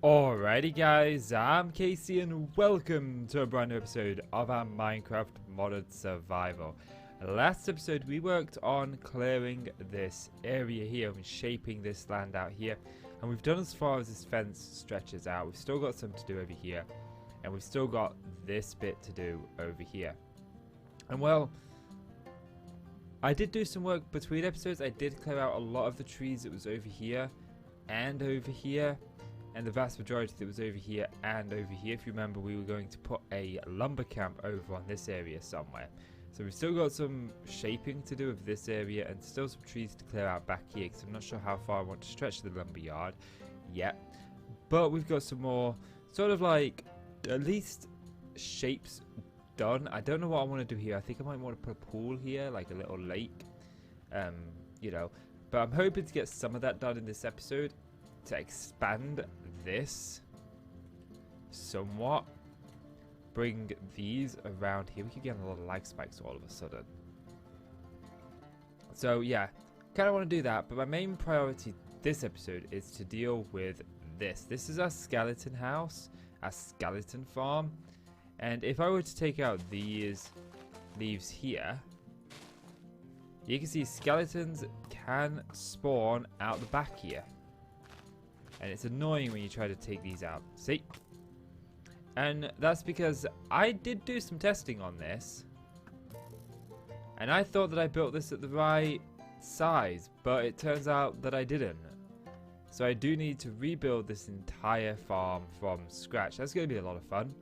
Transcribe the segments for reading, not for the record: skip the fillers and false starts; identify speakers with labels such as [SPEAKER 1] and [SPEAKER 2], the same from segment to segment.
[SPEAKER 1] Alrighty guys, I'm Casey and welcome to a brand new episode of our Minecraft modded survival. Last episode we worked on clearing this area here and shaping this land out here, and we've done as far as this fence stretches out. We've still got some to do over here, and we've still got this bit to do over here. And well, I did do some work between episodes. I did clear out a lot of the trees that was over here and over here. And the vast majority that was over here and over here. If you remember, we were going to put a lumber camp over on this area somewhere. So we've still got some shaping to do of this area and still some trees to clear out back here, because I'm not sure how far I want to stretch the lumber yard yet. But we've got some more sort of like at least shapes done. I don't know what I want to do here. I think I might want to put a pool here, like a little lake, you know. But I'm hoping to get some of that done in this episode, to expand this somewhat, bring these around here. We keep getting a lot of lag spikes all of a sudden. So yeah, kind of want to do that, but my main priority this episode is to deal with this. This is our skeleton house, our skeleton farm, and if I were to take out these leaves here, you can see skeletons can spawn out the back here. And it's annoying when you try to take these out. See? And that's because I did do some testing on this. And I thought that I built this at the right size. But it turns out that I didn't. So I do need to rebuild this entire farm from scratch. That's going to be a lot of fun.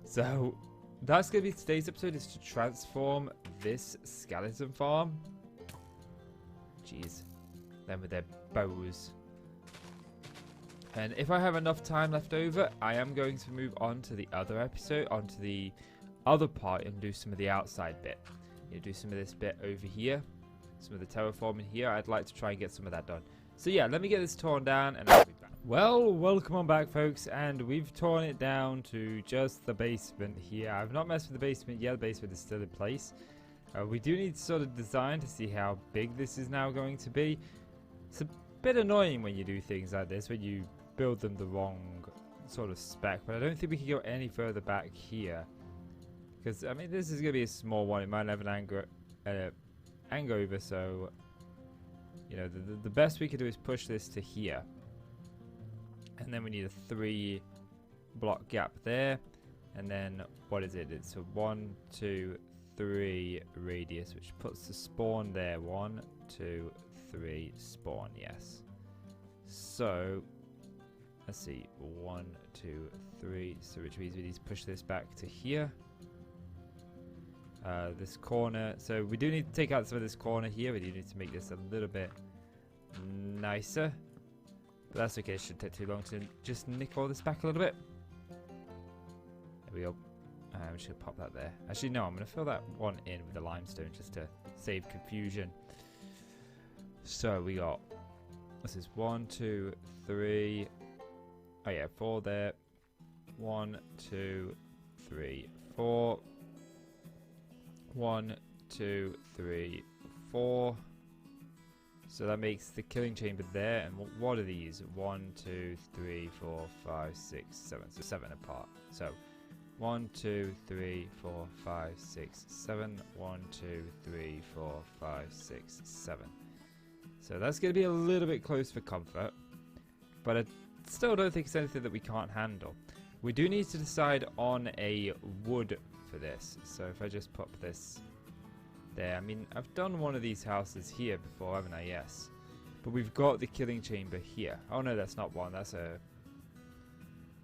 [SPEAKER 1] So that's going to be today's episode, is to transform this skeleton farm. Jeez. Them with their bows. And if I have enough time left over, I am going to move on to the other episode, onto the other part, and do some of the outside bit. Do some of this bit over here, some of the terraforming here. I'd like to try and get some of that done. So yeah, let me get this torn down and I'll be back. Well, welcome on back, folks, and we've torn it down to just the basement here. I've not messed with the basement yet. The basement is still in place. We do need to sort of design to see how big this is now going to be. It's a bit annoying when you do things like this, when you build them the wrong sort of spec, but I don't think we can go any further back here, because I mean this is going to be a small one. It might have an hangover, so you know the best we can do is push this to here, and then we need a 3 block gap there, and then what is it? It's a 1, 2, 3 radius, which puts the spawn there. 1, 2, 3 spawn. Yes. So let's see, 1, 2, 3. So which means we need to push this back to here. This corner. So we do need to take out some of this corner here. We do need to make this a little bit nicer. But that's okay. It shouldn't take too long to just nick all this back a little bit. There we go. I'm just going to pop that there. Actually, no, I'm going to fill that one in with the limestone just to save confusion. So we got, this is 1, 2, 3. Oh yeah, 4 there. 1, 2, 3, 4. 1, 2, 3, 4. So that makes the killing chamber there. And what are these? 1, 2, 3, 4, 5, 6, 7. So 7 apart. So 1, 2, 3, 4, 5, 6, 7. 1, 2, 3, 4, 5, 6, 7. So that's going to be a little bit close for comfort, but I still don't think it's anything that we can't handle. We do need to decide on a wood for this. So if I just pop this there, I mean, I've done one of these houses here before, haven't I? Yes. But we've got the killing chamber here. Oh no, that's not one. That's a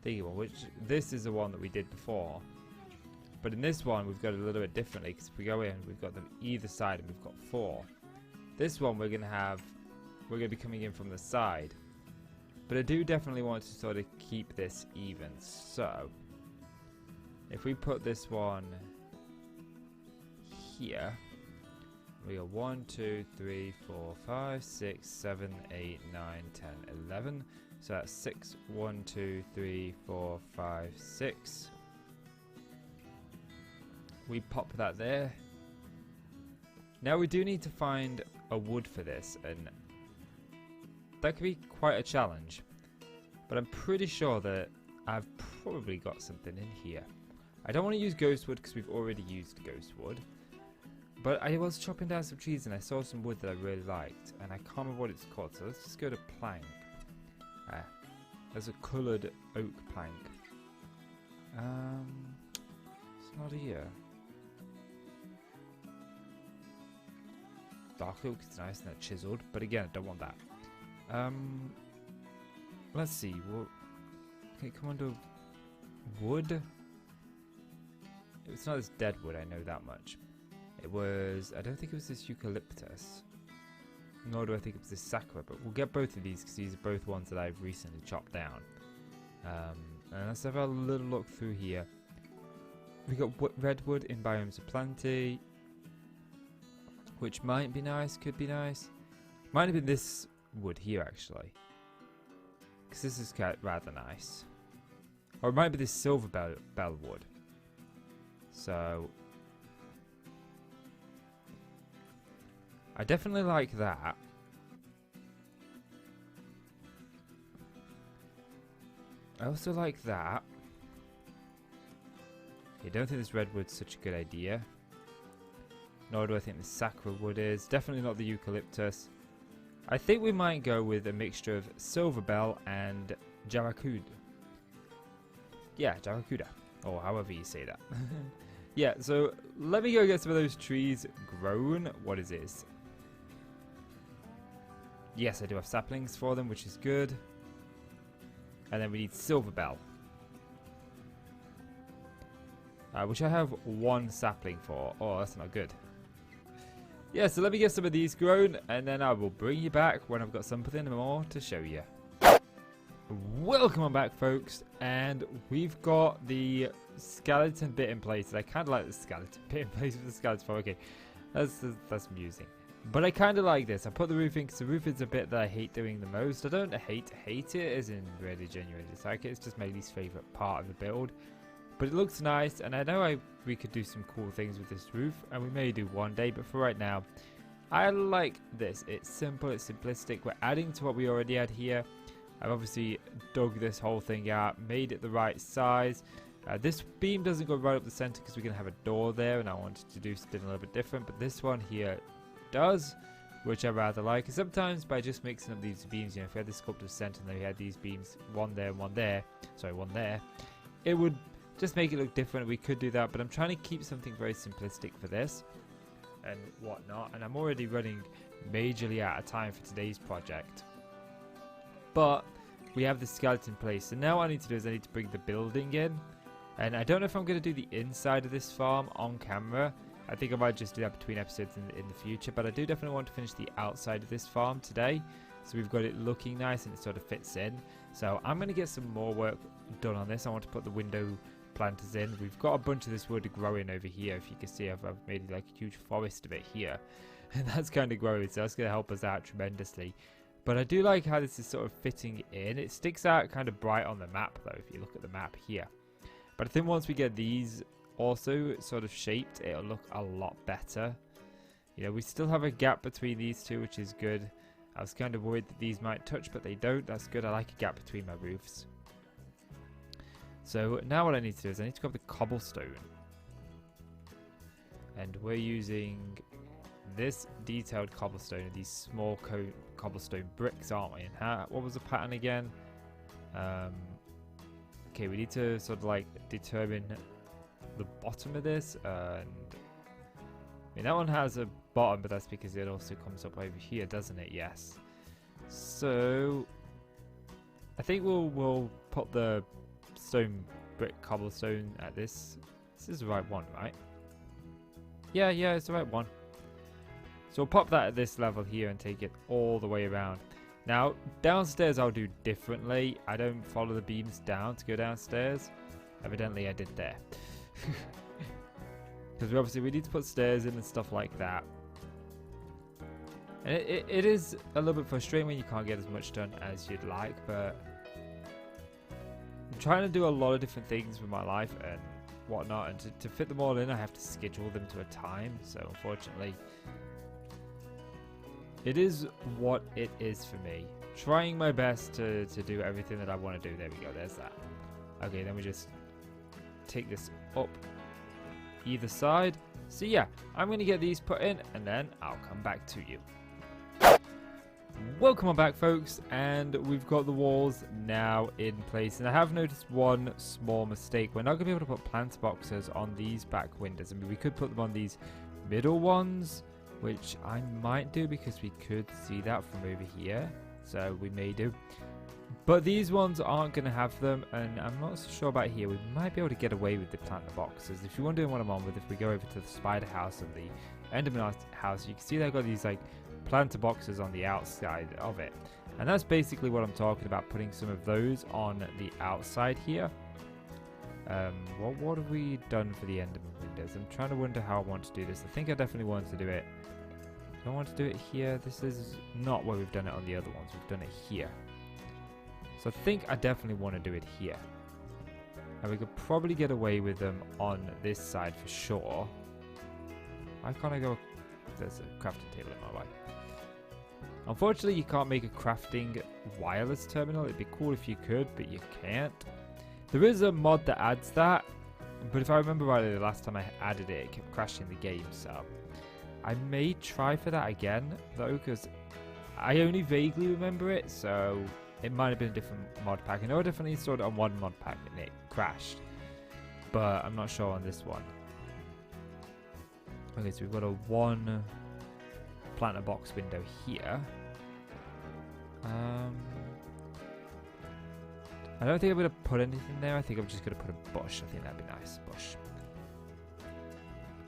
[SPEAKER 1] thingy one, which this is the one that we did before. But in this one, we've got it a little bit differently, because if we go in, we've got them either side and we've got 4. This one we're going to be coming in from the side. But I do definitely want to sort of keep this even. So if we put this one here, we got 1, 2, 3, 4, 5, 6, 7, 8, 9, 10, 11. So that's 6, 1, 2, 3, 4, 5, 6. We pop that there. Now we do need to find a wood for this, and that could be quite a challenge. but I'm pretty sure that I've probably got something in here. I don't want to use ghost wood because we've already used ghost wood. But I was chopping down some trees and I saw some wood that I really liked. And I can't remember what it's called, so let's just go to plank. There's a coloured oak plank. It's not here. Dark oak is nice and that's chiseled, but again, I don't want that. Let's see. Well, can it come under wood? It's not this dead wood, I know that much. It was, I don't think it was this eucalyptus. Nor do I think it was this sakura, but we'll get both of these because these are both ones that I've recently chopped down. And let's have a little look through here. We got redwood in biomes of plenty, which might be nice, could be nice. Might have been this wood here actually, because this is rather nice. Or it might be this silver bell wood. So I definitely like that. I also like that. I don't think this redwood's such a good idea. Nor do I think the sakura wood is. Definitely not the eucalyptus. I think we might go with a mixture of silver bell and jaracuda. Yeah, jaracuda. Or however you say that. Yeah, so let me go get some of those trees grown. What is this? Yes, I do have saplings for them, which is good. And then we need silver bell. Which I have one sapling for. Oh, that's not good. Yeah, so let me get some of these grown, and then I will bring you back when I've got something more to show you. Welcome on back, folks, and we've got the skeleton bit in place. I kind of like the skeleton bit in place with the skeleton farm. Okay, that's amusing. But I kind of like this. I put the roof in because the roof is a bit that I hate doing the most. I don't hate it, as in really genuinely dislike it. It's just my least favorite part of the build. But it looks nice, and I know we could do some cool things with this roof, and we may do one day, but for right now, I like this. It's simple, it's simplistic. We're adding to what we already had here. I've obviously dug this whole thing out, made it the right size. This beam doesn't go right up the center because we're going to have a door there, and I wanted to do something a little bit different, but this one here does, which I rather like. And sometimes by just mixing up these beams, you know, if we had this sculpted center and then we had these beams, one there, one there, it would just make it look different. We could do that, but I'm trying to keep something very simplistic for this and whatnot, and I'm already running majorly out of time for today's project. But we have the skeleton place, so now what I need to do is I need to bring the building in, and I don't know if I'm going to do the inside of this farm on camera. I think I might just do that between episodes in the future, but I do definitely want to finish the outside of this farm today, so we've got it looking nice and it sort of fits in. So I'm going to get some more work done on this. I want to put the window planters in. We've got a bunch of this wood growing over here. If you can see, I've made like a huge forest of it here, and that's kind of growing, so that's going to help us out tremendously. But I do like how this is sort of fitting in. It sticks out kind of bright on the map though, if you look at the map here. But I think once we get these also sort of shaped, it'll look a lot better. You know, we still have a gap between these two, which is good. I was kind of worried that these might touch, but they don't. That's good. I like a gap between my roofs. So now what I need to do is I need to grab the cobblestone. And we're using this detailed cobblestone and these small cobblestone bricks, aren't we? And what was the pattern again? Okay, we need to sort of like determine the bottom of this. And I mean, that one has a bottom, but that's because it also comes up over here, doesn't it? Yes. So I think we'll put the stone brick cobblestone at this. This is the right one, right? Yeah, it's the right one. So we'll pop that at this level here and take it all the way around. Now downstairs I'll do differently. I don't follow the beams down to go downstairs. Evidently I did there. Because obviously we need to put stairs in and stuff like that. And it is a little bit frustrating when you can't get as much done as you'd like, but I'm trying to do a lot of different things with my life and whatnot, and to fit them all in I have to schedule them to a time, so unfortunately It is what it is for me. Trying my best to do everything that I want to do. There we go. There's that. Okay, then we just take this up either side. So yeah, I'm going to get these put in and then I'll come back to you. Welcome on back, folks, and we've got the walls now in place, and I have noticed one small mistake. We're not going to be able to put planter boxes on these back windows. I mean, we could put them on these middle ones, which I might do because we could see that from over here, so we may do. But these ones aren't going to have them, and I'm not so sure about here. We might be able to get away with the planter boxes. If you want to do what I'm on with, if we go over to the spider house and the enderman house, you can see they've got these like planter boxes on the outside of it, and that's basically what I'm talking about, putting some of those on the outside here. What have we done for the enderman windows? I'm trying to wonder how I want to do this. I think I definitely want to do it. Do I want to do it here? This is not where we've done it on the other ones. We've done it here. So I think I definitely want to do it here. And we could probably get away with them on this side for sure. Why can't I go? There's a crafting table in my way. Unfortunately, you can't make a crafting wireless terminal. It'd be cool if you could, but you can't. There is a mod that adds that, but if I remember rightly, the last time I added it, it kept crashing the game, so I may try for that again, though, because I only vaguely remember it, so it might have been a different mod pack. I know I definitely installed it on one mod pack and it crashed, but I'm not sure on this one. Okay, so we've got a one planter box window here. I don't think I'm going to put anything there. I think I'm just going to put a bush. I think that'd be nice. Bush.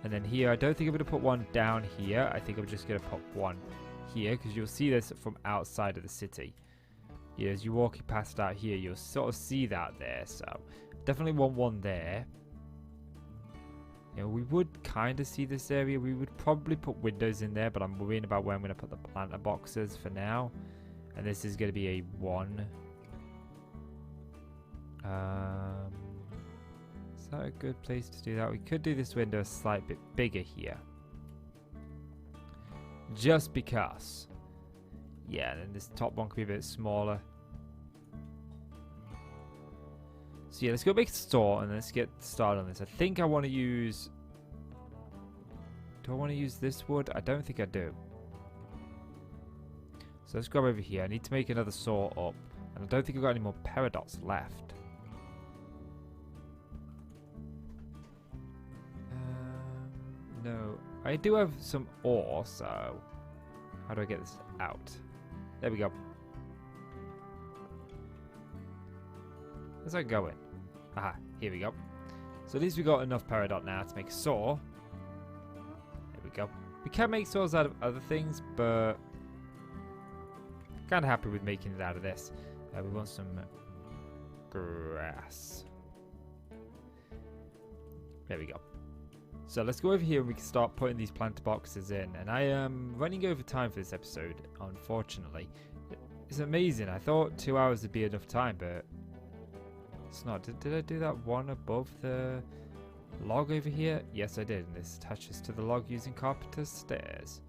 [SPEAKER 1] And then here, I don't think I'm going to put one down here. I think I'm just going to put one here, because you'll see this from outside of the city. Yeah, as you're walking past out here, you'll sort of see that there. So definitely want one there. You know, we would kind of see this area. We would probably put windows in there, but I'm worrying about where I'm going to put the planter boxes for now. And this is going to be a 1. Is that a good place to do that? We could do this window a slight bit bigger here. Just because. Yeah, and then this top one could be a bit smaller. So yeah, let's go make a store and let's get started on this. I think I want to use... Do I want to use this wood? I don't think I do. So let's go over here. I need to make another saw up. And I don't think I've got any more paradox left. No. I do have some ore, so... How do I get this out? There we go. Where's that going? Aha, here we go. So at least we got enough peridot now to make a saw. There we go. We can make saws out of other things, but kind of happy with making it out of this. We want some grass. There we go. So let's go over here and we can start putting these planter boxes in. And I am running over time for this episode, unfortunately. It's amazing. I thought 2 hours would be enough time, but it's not. Did I do that one above the log over here? Yes, I did. And this attaches to the log using carpenter's stairs.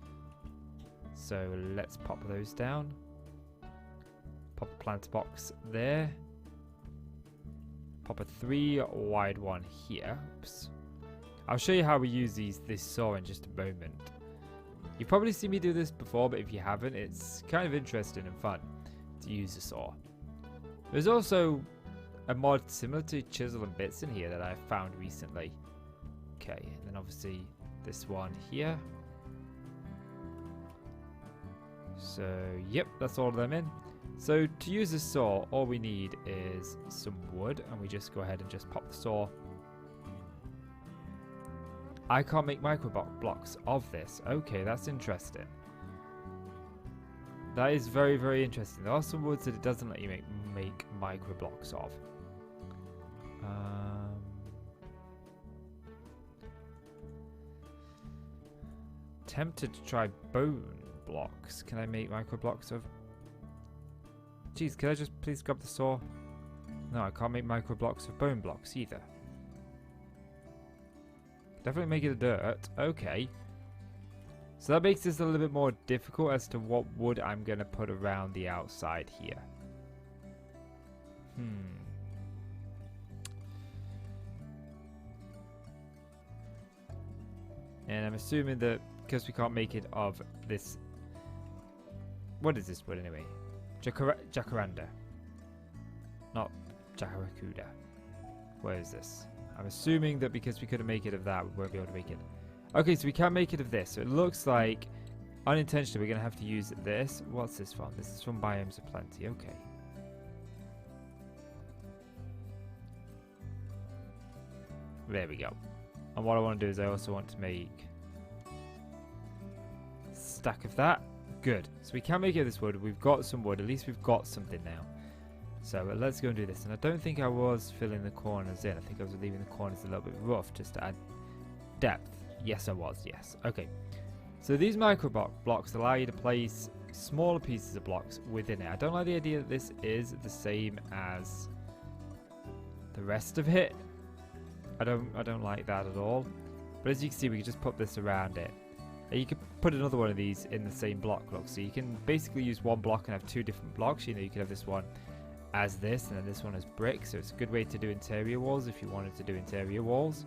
[SPEAKER 1] So let's pop those down. Pop a planter box there. Pop a 3 wide one here. Oops. I'll show you how we use this saw in just a moment. You've probably seen me do this before, but if you haven't, it's kind of interesting and fun to use the saw. There's also a mod similar to Chisel and Bits in here that I found recently. Okay, and then obviously this one here. So, yep, that's all of them in. So to use this saw, all we need is some wood, and we just go ahead and just pop the saw. I can't make micro blocks of this. Okay, that's interesting. That is very, very interesting. There are some woods that it doesn't let you make micro blocks of. Tempted to try bone blocks. Can I make micro blocks of? Jeez, can I just please grab the saw? No, I can't make micro blocks of bone blocks either. Definitely make it a dirt. Okay. So that makes this a little bit more difficult as to what wood I'm going to put around the outside here. And I'm assuming that because we can't make it of this... What is this wood anyway? Jacaranda. Not Jacaracuda. Where is this? I'm assuming that because we couldn't make it of that, we won't be able to make it. Okay, so we can't make it of this. So it looks like, unintentionally, we're going to have to use this. What's this from? This is from Biomes of Plenty. Okay. There we go. And what I want to do is I also want to make a stack of that. Good. So we can make it of this wood. We've got some wood. At least we've got something now. So let's go and do this. And I don't think I was filling the corners in. I think I was leaving the corners a little bit rough just to add depth. Yes, I was. Yes. Okay. So these micro blocks allow you to place smaller pieces of blocks within it. I don't like the idea that this is the same as the rest of it. I don't like that at all. But as you can see, we can just put this around it. And you could put another one of these in the same block. Look, so you can basically use one block and have two different blocks. You know, you could have this one as this, and then this one as brick. So it's a good way to do interior walls if you wanted to do interior walls.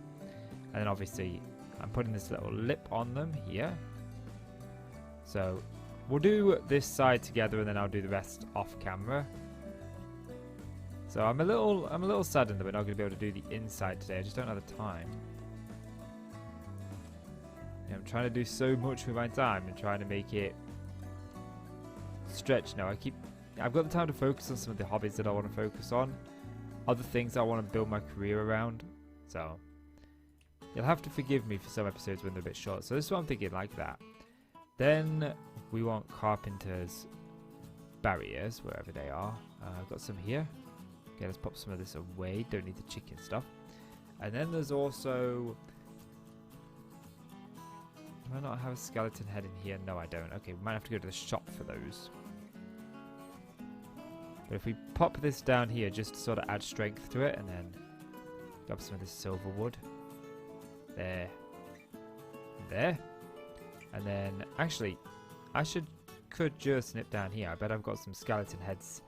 [SPEAKER 1] And then obviously, I'm putting this little lip on them here. So we'll do this side together, and then I'll do the rest off camera. So I'm a little saddened that we're not going to be able to do the inside today. I just don't have the time. Yeah, I'm trying to do so much with my time and trying to make it stretch now. I've got the time to focus on some of the hobbies that I want to focus on. Other things I want to build my career around. So you'll have to forgive me for some episodes when they're a bit short. So this is what I'm thinking, like that. Then we want carpenter's barriers, wherever they are. I've got some here. Okay, let's pop some of this away. Don't need the chicken stuff. And then there's also... Do I not have a skeleton head in here? No, I don't. Okay, we might have to go to the shop for those. But if we pop this down here just to sort of add strength to it, and then grab some of this silver wood. There. There. And then, actually, I could just nip down here. I bet I've got some skeleton heads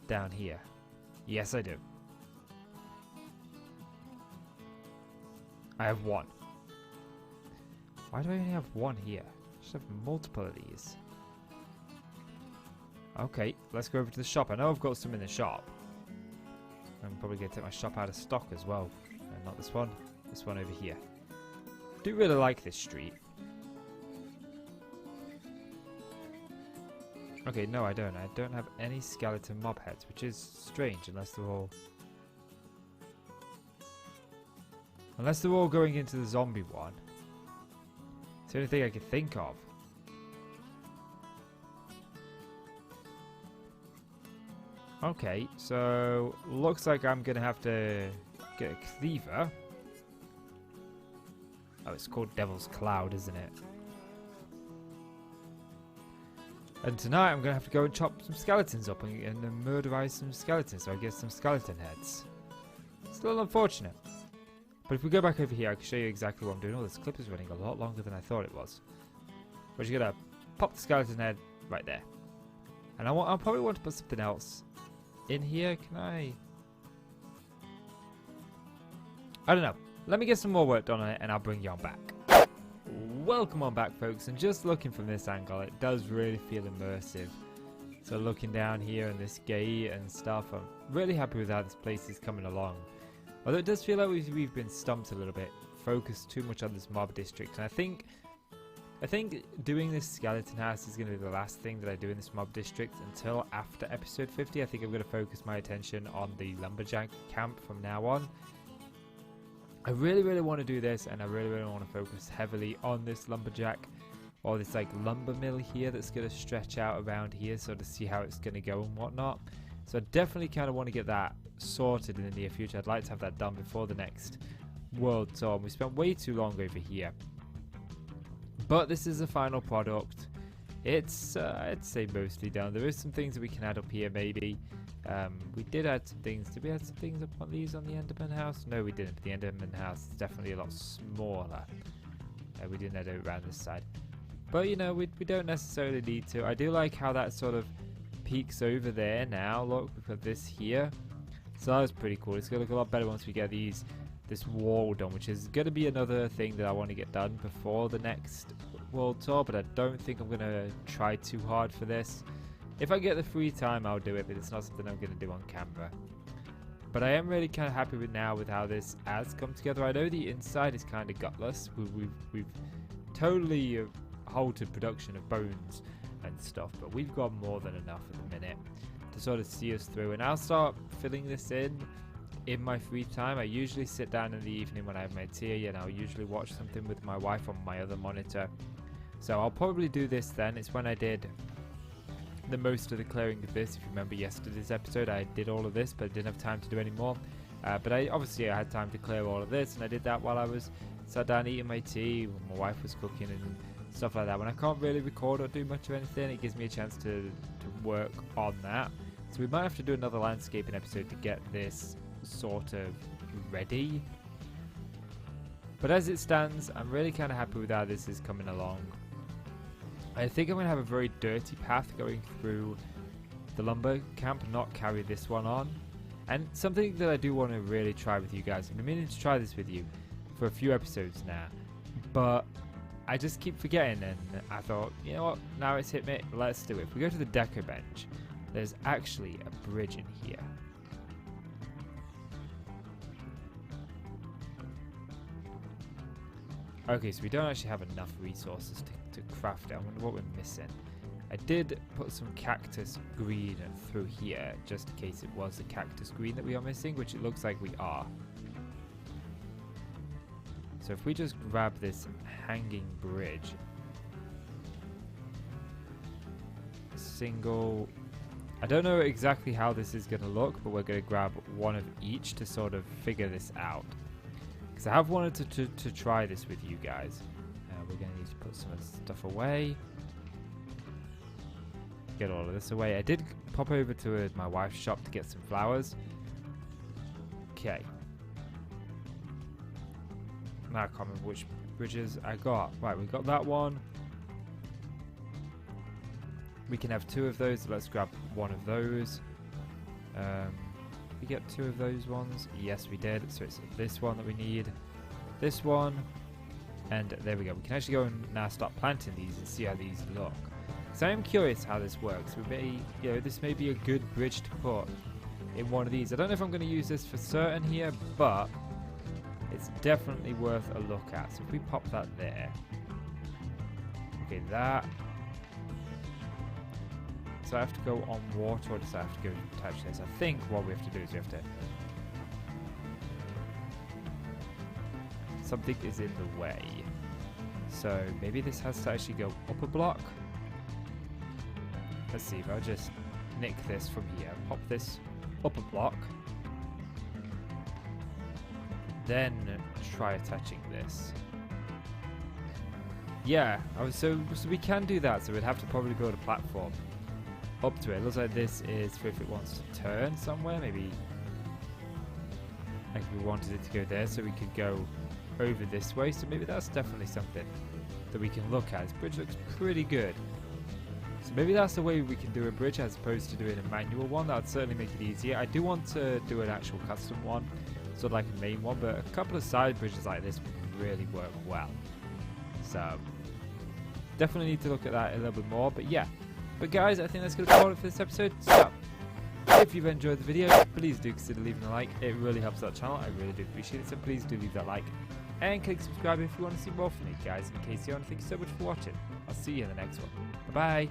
[SPEAKER 1] down here. Yes, I do. I have one. Why do I only have one here? I should have multiple of these. Okay, let's go over to the shop. I know I've got some in the shop. I'm probably going to take my shop out of stock as well. And not this one. This one over here. I do really like this street. Okay, no, I don't. I don't have any skeleton mob heads, which is strange unless they're all... Unless they're all going into the zombie one. It's the only thing I could think of. Okay, so looks like I'm going to have to get a cleaver. Oh, it's called Devil's Cloud, isn't it? And tonight I'm going to have to go and chop some skeletons up and murderize some skeletons so I get some skeleton heads. It's a little unfortunate. But if we go back over here, I can show you exactly what I'm doing. Oh, this clip is running a lot longer than I thought it was. But you're going to pop the skeleton head right there. And I'll probably want to put something else in here. Can I don't know. Let me get some more work done on it and I'll bring you on back. Welcome on back, folks, and just looking from this angle, it does really feel immersive. So looking down here in this gate and stuff, I'm really happy with how this place is coming along. Although it does feel like we've been stumped a little bit, focused too much on this mob district, and I think doing this skeleton house is going to be the last thing that I do in this mob district until after episode 50. I think I'm going to focus my attention on the lumberjack camp from now on. I really, really want to do this, and I really, really want to focus heavily on this lumberjack, or this like lumber mill here that's going to stretch out around here, so to see how it's going to go and whatnot. So I definitely kind of want to get that sorted in the near future. I'd like to have that done before the next world tour. We spent way too long over here, but this is the final product. It's I'd say mostly done. There is some things that we can add up here maybe. We did add some things. Did we add some things up on these on the Enderman house? No, we didn't. The Enderman house is definitely a lot smaller. We didn't add it around this side. But you know, we don't necessarily need to. I do like how that sort of peaks over there now. Look, we've got this here. So that was pretty cool. It's going to look a lot better once we get this wall done, which is going to be another thing that I want to get done before the next world tour, but I don't think I'm going to try too hard for this. If I get the free time, I'll do it, but it's not something I'm going to do on camera. But I am really kind of happy with how this has come together. I know the inside is kind of gutless. We've totally halted production of bones and stuff, but we've got more than enough at the minute to sort of see us through. And I'll start filling this in my free time. I usually sit down in the evening when I have my tea, and I'll usually watch something with my wife on my other monitor. So I'll probably do this then. It's when I did the most of the clearing of this. If you remember yesterday's episode, I did all of this, but I didn't have time to do any more. But I had time to clear all of this, and I did that while I was sat down eating my tea, when my wife was cooking and stuff like that. When I can't really record or do much of anything, it gives me a chance to work on that. So we might have to do another landscaping episode to get this sort of ready. But as it stands, I'm really kind of happy with how this is coming along. I think I'm going to have a very dirty path going through the lumber camp, not carry this one on. And something that I do want to really try with you guys, I've been meaning to try this with you for a few episodes now, but I just keep forgetting, and I thought, you know what, now it's hit me, let's do it. If we go to the deco bench, there's actually a bridge in here. Okay, so we don't actually have enough resources to craft it. I wonder what we're missing. I did put some cactus green through here, just in case it was the cactus green that we are missing, which it looks like we are. So if we just grab this hanging bridge, single, I don't know exactly how this is going to look, but we're going to grab one of each to sort of figure this out. Because I have wanted to try this with you guys. We're going to need to put some of this stuff away. Get all of this away. I did pop over to my wife's shop to get some flowers. Okay. Now I can't remember which bridges I got. Right, we got that one. We can have 2 of those. Let's grab one of those. We get 2 of those ones. Yes, we did. So it's this one that we need. This one. And there we go. We can actually go and now start planting these and see how these look. So I am curious how this works. We may, you know, this may be a good bridge to put in one of these. I don't know if I'm going to use this for certain here, but it's definitely worth a look at. So if we pop that there. Okay, that. So I have to go on water, or does I have to go touch this? I think what we have to do is we have to... Something is in the way. So maybe this has to actually go up a block. Let's see if I'll just nick this from here. Pop this up a block. Then try attaching this. Yeah, so we can do that. So we'd have to probably build a platform up to it. It looks like this is for if it wants to turn somewhere. Maybe like we wanted it to go there, so we could go over this way. So maybe that's definitely something that we can look at. This bridge looks pretty good. So maybe that's the way we can do a bridge as opposed to doing a manual one. That would certainly make it easier. I do want to do an actual custom one, sort of like a main one, but a couple of side bridges like this would really work well. So definitely need to look at that a little bit more. But yeah. But guys, I think that's going to be all for this episode. So if you've enjoyed the video, please do consider leaving a like. It really helps out the channel. I really do appreciate it. So please do leave that like. And click subscribe if you want to see more from me, guys. And in case you want, thank you so much for watching. I'll see you in the next one. Bye-bye.